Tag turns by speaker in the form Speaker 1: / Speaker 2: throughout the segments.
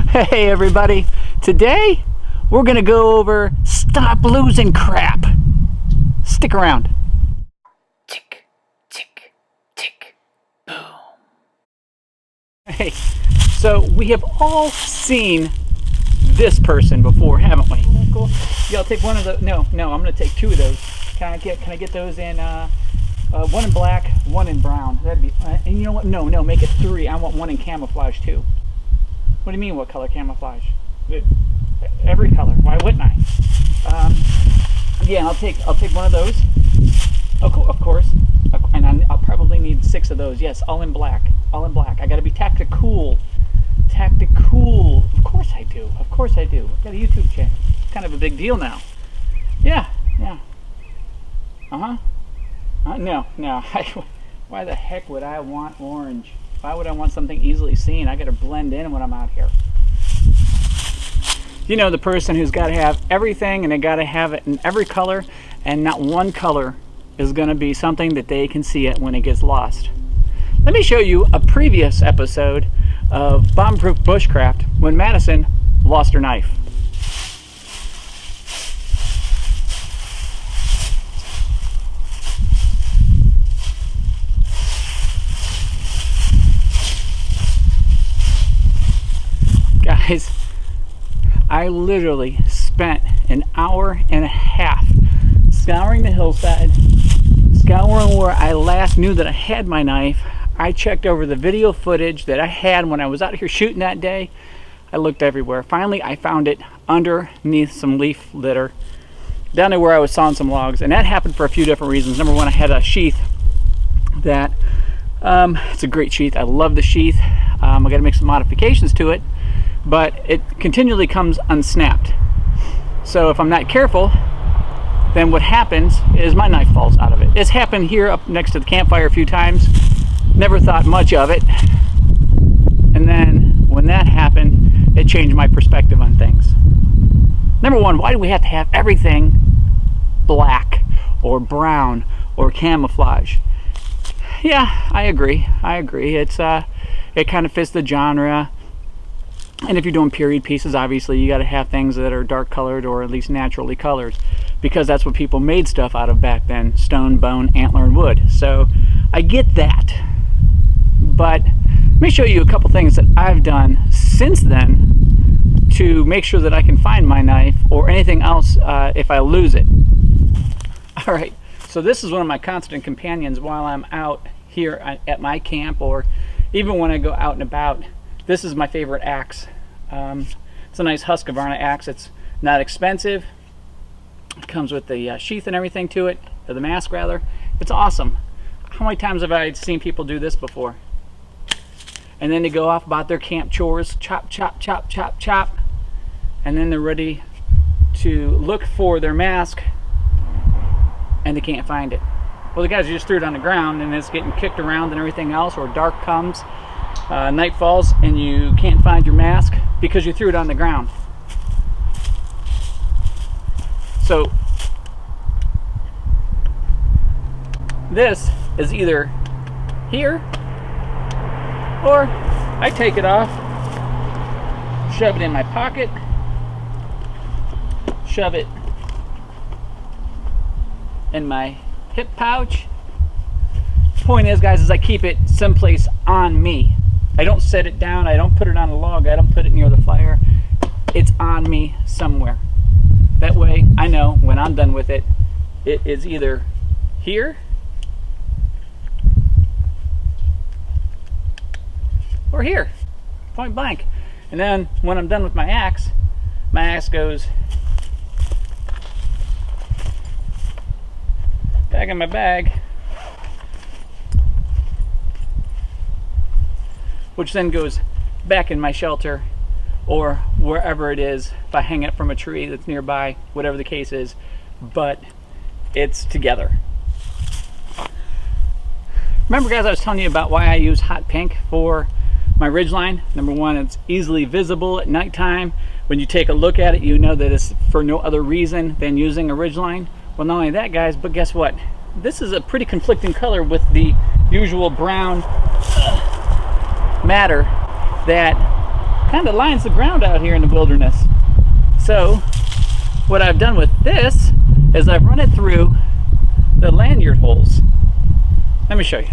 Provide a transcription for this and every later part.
Speaker 1: Hey everybody, today we're gonna go over stop losing crap. Stick around. Tick, tick, tick, boom. Hey, so we have all seen this person before, haven't we? Cool. Yeah, I'll take one of those. No, I'm gonna take two of those. Can I get those in one in black, one in brown? That'd be, and you know what? No, make it three. I want one in camouflage too. What do you mean, what color camouflage? Every color. Why wouldn't I? Yeah, I'll take one of those. Of course. And I'll probably need 6 of those. Yes, all in black. All in black. I got to be tactical. Tactical. Of course I do. I've got a YouTube channel. It's kind of a big deal now. Yeah. No. Why the heck would I want orange? Why would I want something easily seen? I got to blend in when I'm out here. You know, the person who's got to have everything and they got to have it in every color, and not one color is going to be something that they can see it when it gets lost. Let me show you a previous episode of Bombproof Bushcraft when Madison lost her knife. Guys, I literally spent an hour and a half scouring the hillside, scouring where I last knew that I had my knife. I checked over the video footage that I had when I was out here shooting that day. I looked everywhere. Finally, I found it underneath some leaf litter down there where I was sawing some logs, and that happened for a few different reasons. Number one, I had a sheath that it's a great sheath. I love the sheath. I got to make some modifications to it, but it continually comes unsnapped. So if I'm not careful, then what happens is my knife falls out of it. It's happened here up next to the campfire a few times. Never thought much of it. And then when that happened, it changed my perspective on things. Number one, why do we have to have everything black or brown or camouflage? Yeah, I agree. It's it kind of fits the genre. And if you're doing period pieces, obviously you got to have things that are dark colored or at least naturally colored, because that's what people made stuff out of back then: stone, bone, antler, and wood. So I get that. But let me show you a couple things that I've done since then to make sure that I can find my knife or anything else if I lose it. All right, so this is one of my constant companions while I'm out here at my camp, or even when I go out and about. This is my favorite axe. It's a nice Husqvarna axe. It's not expensive. It comes with the sheath and everything to it, or the mask rather. It's awesome. How many times have I seen people do this before? And then they go off about their camp chores, chop, chop, chop, chop, chop, and then they're ready to look for their mask, and they can't find it. Well, the guys just threw it on the ground, and it's getting kicked around and everything else, or dark comes. Night falls and you can't find your mask because you threw it on the ground. So this is either here, or I take it off, shove it in my pocket, shove it in my hip pouch. Point is, guys, is I keep it someplace on me. I don't set it down, I don't put it on a log, I don't put it near the fire. It's on me somewhere. That way I know when I'm done with it, it is either here or here, point blank. And then when I'm done with my axe goes back in my bag, which then goes back in my shelter or wherever it is, if I hang it from a tree that's nearby, whatever the case is, but it's together. Remember, guys, I was telling you about why I use hot pink for my ridgeline. Number one, it's easily visible at nighttime. When you take a look at it, you know that it's for no other reason than using a ridgeline. Well, not only that, guys, but guess what? This is a pretty conflicting color with the usual brown matter that kind of lines the ground out here in the wilderness. So what I've done with this is I've run it through the lanyard holes. Let me show you.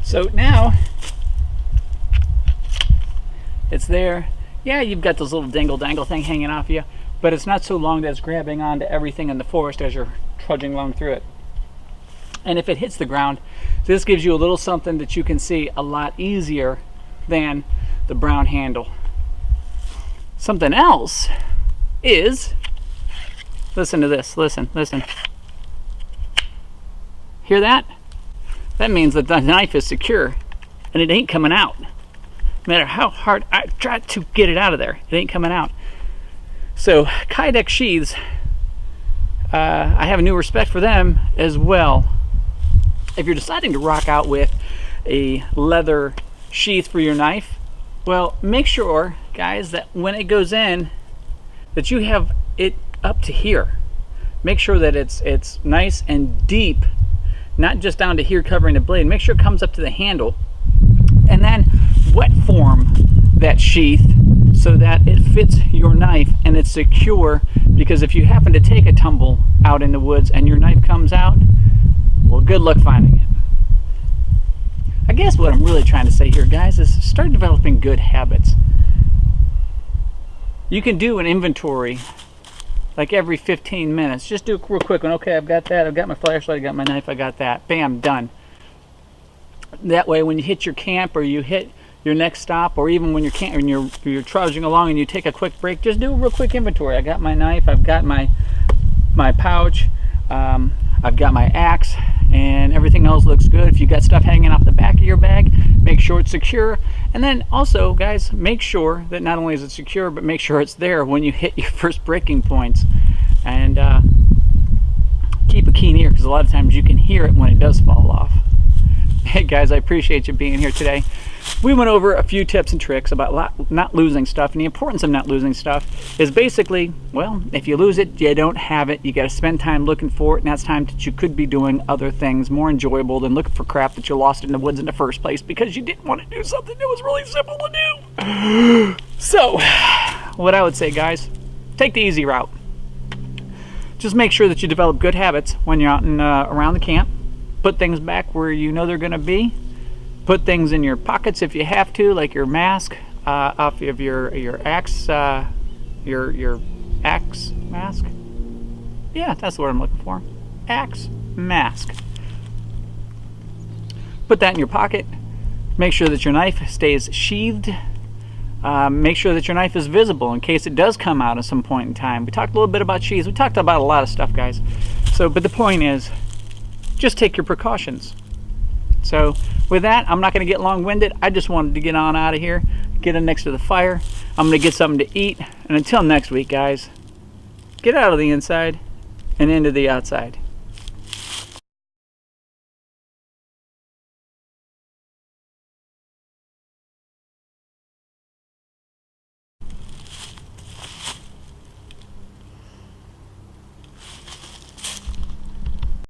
Speaker 1: So now it's there. Yeah, you've got this little dangle thing hanging off you, but it's not so long that it's grabbing onto everything in the forest as you're trudging along through it. And if it hits the ground, this gives you a little something that you can see a lot easier than the brown handle. Something else is, listen to this, listen. Hear that? That means that the knife is secure and it ain't coming out. No matter how hard I try to get it out of there, it ain't coming out. So Kydex sheaths, I have a new respect for them as well. If you're deciding to rock out with a leather sheath for your knife, well, make sure, guys, that when it goes in, that you have it up to here. Make sure that it's nice and deep, not just down to here covering the blade. Make sure it comes up to the handle, and then wet form that sheath so that it fits your knife and it's secure, because if you happen to take a tumble out in the woods and your knife comes out, well, good luck finding it. I guess what I'm really trying to say here, guys, is start developing good habits. You can do an inventory like every 15 minutes. Just do a real quick one. Okay, I've got that. I've got my flashlight. I got my knife. I got that. Bam, done. That way, when you hit your camp or you hit your next stop, or even when you're trudging along and you take a quick break, just do a real quick inventory. I got my knife. I've got my pouch. I've got my axe, and everything else looks good. If you've got stuff hanging off the back of your bag, make sure it's secure. And then also, guys, make sure that not only is it secure, but make sure it's there when you hit your first breaking points. And keep a keen ear, because a lot of times you can hear it when it does fall off. Hey guys, I appreciate you being here today. We went over a few tips and tricks about not losing stuff, and the importance of not losing stuff is basically, well, if you lose it, you don't have it. You got to spend time looking for it, and that's time that you could be doing other things more enjoyable than looking for crap that you lost in the woods in the first place because you didn't want to do something that was really simple to do. So, what I would say, guys, take the easy route. Just make sure that you develop good habits when you're out and around the camp. Put things back where you know they're going to be. Put things in your pockets if you have to, like your mask, off of your axe, your axe mask. Yeah, that's what I'm looking for. Axe mask. Put that in your pocket. Make sure that your knife stays sheathed. Make sure that your knife is visible in case it does come out at some point in time. We talked a little bit about sheaths. We talked about a lot of stuff, guys. But the point is, just take your precautions. So with that, I'm not going to get long-winded. I just wanted to get on out of here, get in next to the fire. I'm going to get something to eat. And until next week, guys, get out of the inside and into the outside.